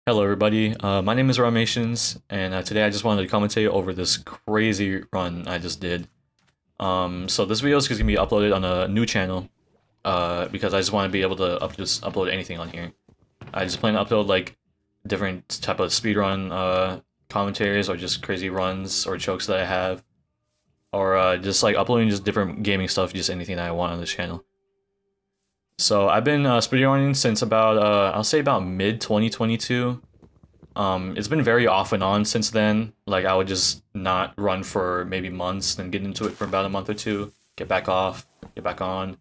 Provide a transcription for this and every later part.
Hello, everybody. My name is Ramations, and today I just wanted to commentate over this crazy run I just did. So this video is going to be uploaded on a new channel because I just want to be able to just upload anything on here. I just plan to upload like different type of speedrun commentaries or just crazy runs or jokes that I have, or just like uploading just different gaming stuff, just anything that I want on this channel. So I've been speedrunning since about I'll say about mid 2022. It's been very off and on since then. Like I would just not run for maybe months, then get into it for about a month or two, get back off, get back on.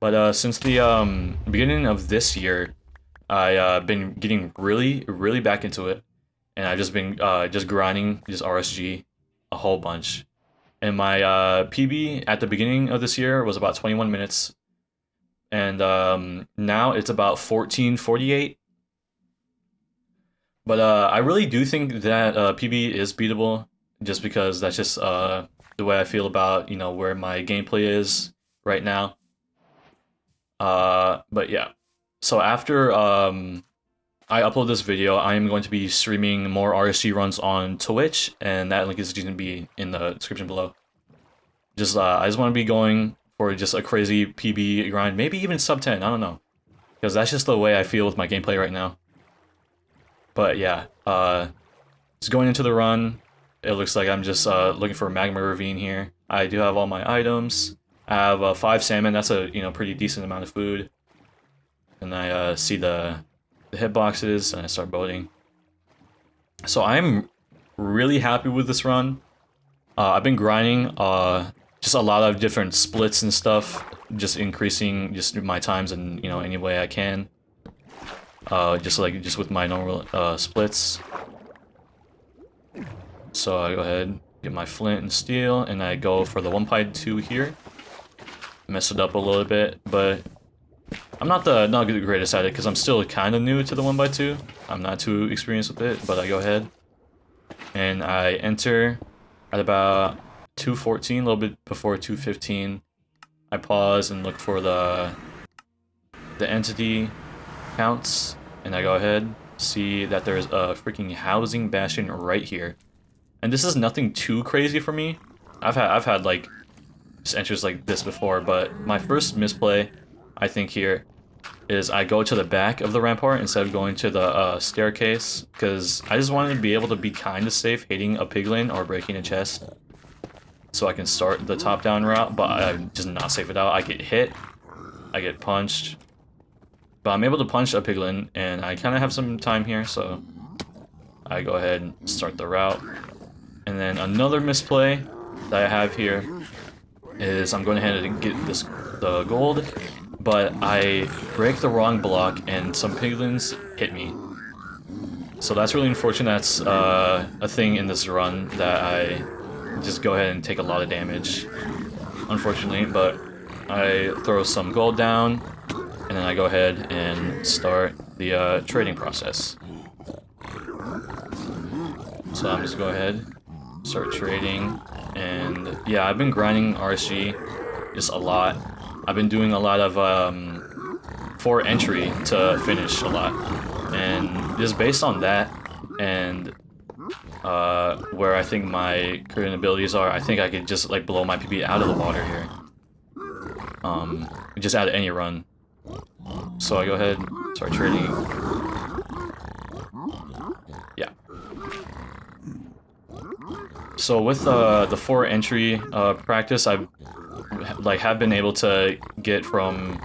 But since the beginning of this year, I been getting really back into it, and I've just been just grinding just RSG a whole bunch. And my PB at the beginning of this year was about 21 minutes, and now it's about 14:48. But I really do think that PB is beatable, just because that's just the way I feel about where my gameplay is right now. But yeah, so after I upload this video, I am going to be streaming more RSG runs on Twitch, and that link is going to be in the description below. Just I just want to be going for just a crazy PB grind, maybe even sub 10. I don't know, because that's just the way I feel with my gameplay right now. But yeah, just going into the run, it looks like I'm just looking for a magma ravine here. I do have all my items. I have 5 salmon. That's a pretty decent amount of food. And I see the hitboxes, and I start boating. So I'm really happy with this run. I've been grinding just a lot of different splits and stuff, just increasing just my times in any way I can. Just with my normal splits. So I go ahead, get my flint and steel, and I go for the 1x2 here. Mess it up a little bit, but I'm not the greatest at it because I'm still kind of new to the 1x2. I'm not too experienced with it, but I go ahead and I enter at about 2:14, a little bit before 2:15. I pause and look for the entity counts, and I go ahead, see that there's a freaking housing bastion right here. And this is nothing too crazy for me. I've had like just entries like this before, but my first misplay, I think here, is I go to the back of the rampart instead of going to the staircase, because I just wanted to be able to be kind of safe hitting a piglin or breaking a chest, so I can start the top-down route, but I'm just not safe it out. I get hit, I get punched, but I'm able to punch a piglin, and I kind of have some time here, so I go ahead and start the route. And then another misplay that I have here is I'm going ahead and get the gold, but I break the wrong block and some piglins hit me. So that's really unfortunate. That's a thing in this run, that I just go ahead and take a lot of damage, unfortunately. But I throw some gold down, and then I go ahead and start the trading process. So I'm just go ahead, start trading, and yeah, I've been grinding RSG just a lot. I've been doing a lot of for entry to finish a lot, and just based on that and where I think my current abilities are, I think I could just like blow my PB out of the water here. Just out of any run. So I go ahead, start trading. Yeah. So with the 4 entry practice, I've have been able to get from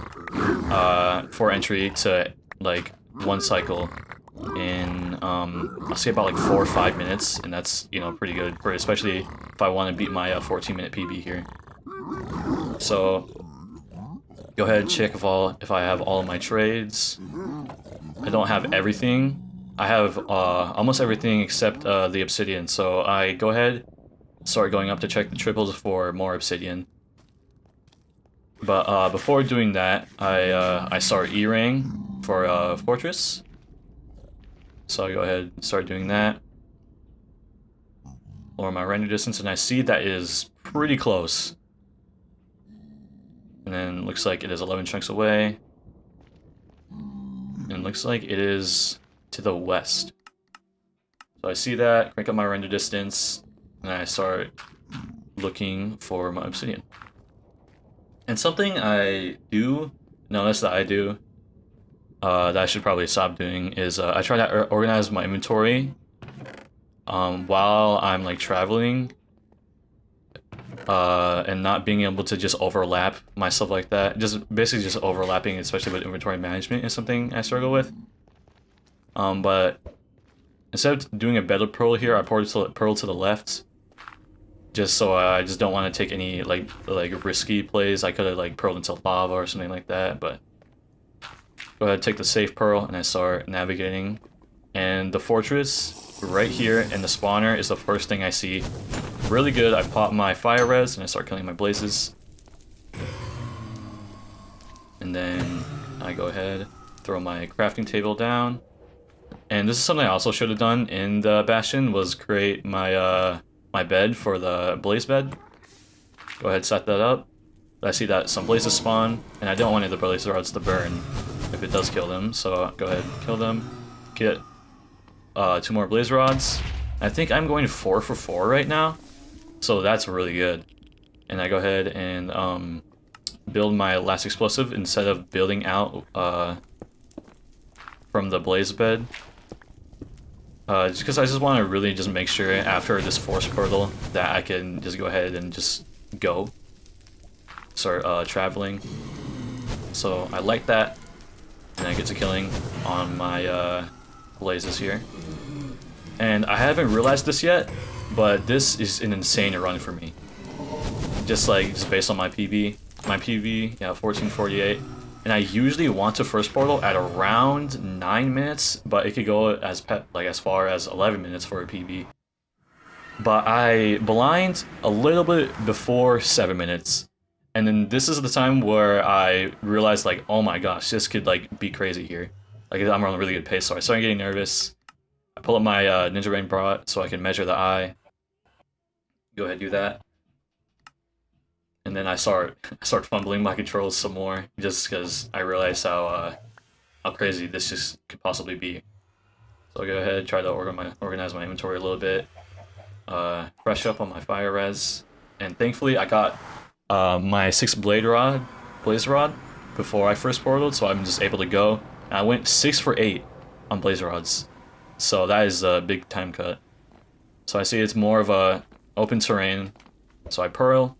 4 entry to like 1 cycle in I'll say about like 4 or 5 minutes, and that's pretty good for, especially if I want to beat my 14-minute PB here. So go ahead and check if I have all of my trades. I don't have everything. I have almost everything except the obsidian, so I go ahead, start going up to check the triples for more obsidian. But before doing that, I start E-Rang for Fortress. So I go ahead and start doing that. Lower my render distance, and I see that is pretty close. And then looks like it is 11 chunks away. And looks like it is to the west. So I see that, crank up my render distance, and I start looking for my obsidian. And something I do notice that I do that I should probably stop doing is I try to organize my inventory while I'm like traveling and not being able to just overlap myself like that. Basically just overlapping, especially with inventory management, is something I struggle with. But instead of doing a better pearl here, I poured pearl to the left. Just so I just don't want to take any like risky plays. I could have like pearled into lava or something like that, but go ahead, take the safe pearl, and I start navigating. And the fortress right here and the spawner is the first thing I see. Really good. I pop my fire res and I start killing my blazes. And then I go ahead, throw my crafting table down. And this is something I also should have done in the Bastion, was create my my bed for the blaze bed. Go ahead, set that up. I see that some blazes spawn, and I don't want any of the blaze rods to burn if it does kill them, so go ahead, kill them. Get 2 more blaze rods. I think I'm going 4 for 4 right now, so that's really good. And I go ahead and build my last explosive instead of building out from the blaze bed. Just because I just want to really just make sure after this force portal that I can just go ahead and just go. Start traveling. So I like that. And I get to killing on my blazes here. And I haven't realized this yet, but this is an insane run for me. Just based on my PB. My PB, yeah, 1448. And I usually want to first portal at around 9 minutes, but it could go as far as 11 minutes for a PB. But I blind a little bit before 7 minutes. And then this is the time where I realized, like, oh my gosh, this could be crazy here. Like, I'm on a really good pace, so I started getting nervous. I pull up my Ninja Rain Bot so I can measure the eye. Go ahead and do that. And then I start fumbling my controls some more, just because I realize how crazy this just could possibly be. So I'll go ahead, try to organize my inventory a little bit, brush up on my fire res, and thankfully I got my 6 blaze rod before I first portaled, so I'm just able to go. And I went 6 for 8 on blaze rods, so that is a big time cut. So I see it's more of a open terrain, so I pearl.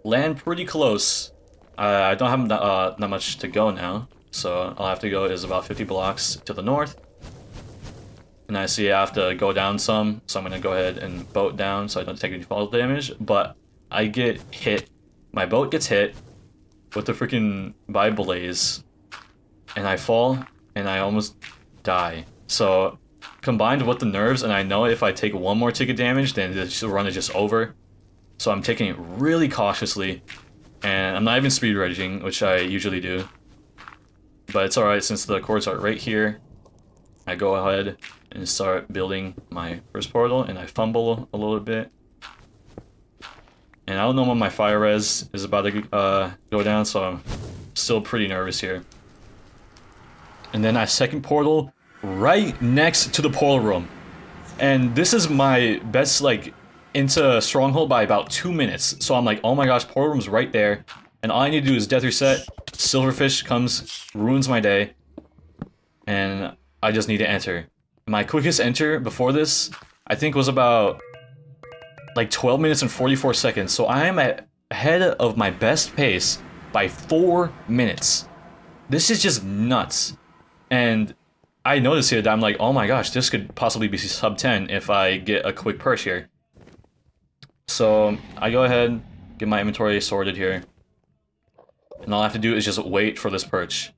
Land pretty close. I don't have that much to go now, so all I have to go is about 50 blocks to the north. And I see I have to go down some, so I'm going to go ahead and boat down so I don't take any fall damage. But I get hit. My boat gets hit with the freaking by blaze, and I fall, and I almost die. So combined with the nerves, and I know if I take 1 more ticket damage, then the run is just over. So I'm taking it really cautiously, and I'm not even speed raging, which I usually do. But it's alright, since the cords are right here, I go ahead and start building my first portal, and I fumble a little bit. And I don't know when my fire res is about to go down, so I'm still pretty nervous here. And then I second portal right next to the portal room. And this is my best, into Stronghold by about 2 minutes. So I'm like, oh my gosh, portal room's right there. And all I need to do is death reset. Silverfish comes, ruins my day. And I just need to enter. My quickest enter before this, I think, was about 12 minutes and 44 seconds. So I am ahead of my best pace by 4 minutes. This is just nuts. And I noticed here that I'm like, oh my gosh, this could possibly be sub 10 if I get a quick purge here. So I go ahead, get my inventory sorted here. And all I have to do is just wait for this perch.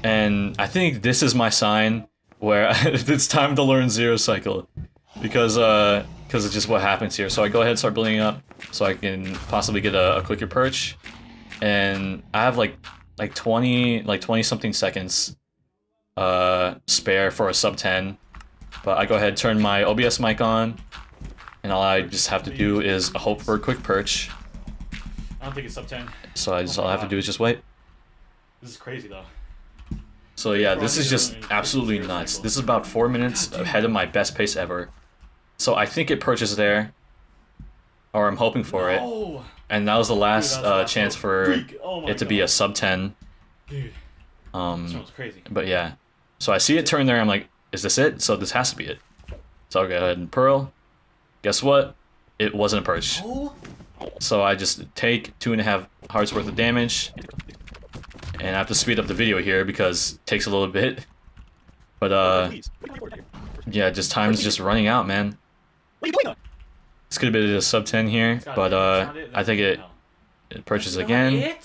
And I think this is my sign where it's time to learn Zero Cycle. Because it's just what happens here. So I go ahead and start building up so I can possibly get a quicker perch. And I have like 20 something seconds spare for a sub 10. But I go ahead, turn my OBS mic on, and all I just have to do is hope for a quick perch. I don't think it's sub 10. So all I have to do is just wait. This is crazy though. So yeah, this is just absolutely nuts. This is about 4 minutes ahead of my best pace ever. So I think it purchased there, or I'm hoping for it. And that was the last chance for it to be a sub 10. Dude, sounds crazy. But yeah, so I see it turn there. I'm like, is this it? So this has to be it. So I'll go ahead and pearl. Guess what? It wasn't a perch. So I just take 2.5 hearts worth of damage. And I have to speed up the video here because it takes a little bit. But yeah, just time's just running out, man. This could have been a sub 10 here, but I think it purchases again.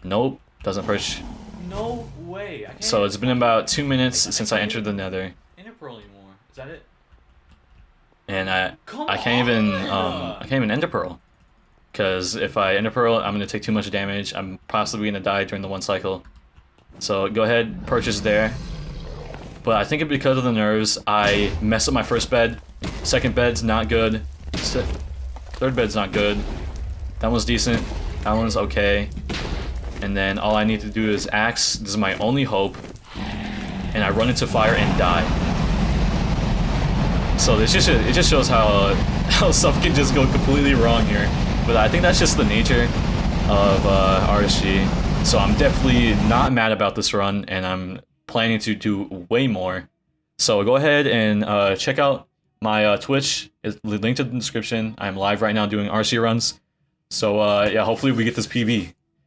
Nope, doesn't purchase. No way. So it's been about 2 minutes since I entered the nether. Interpearl anymore. Is that it? And I can't even ender pearl. Because if I ender pearl, I'm gonna take too much damage. I'm possibly gonna die during the 1 cycle. So go ahead, purchase there. But I think because of the nerves, I messed up my first bed. Second bed's not good. Third bed's not good. That one's decent. That one's okay. And then all I need to do is axe. This is my only hope. And I run into fire and die. So it just shows how stuff can just go completely wrong here. But I think that's just the nature of RSG. So I'm definitely not mad about this run, and I'm planning to do way more. So go ahead and check out my Twitch. It's linked in the description. I'm live right now doing RC runs. So yeah, hopefully we get this PB.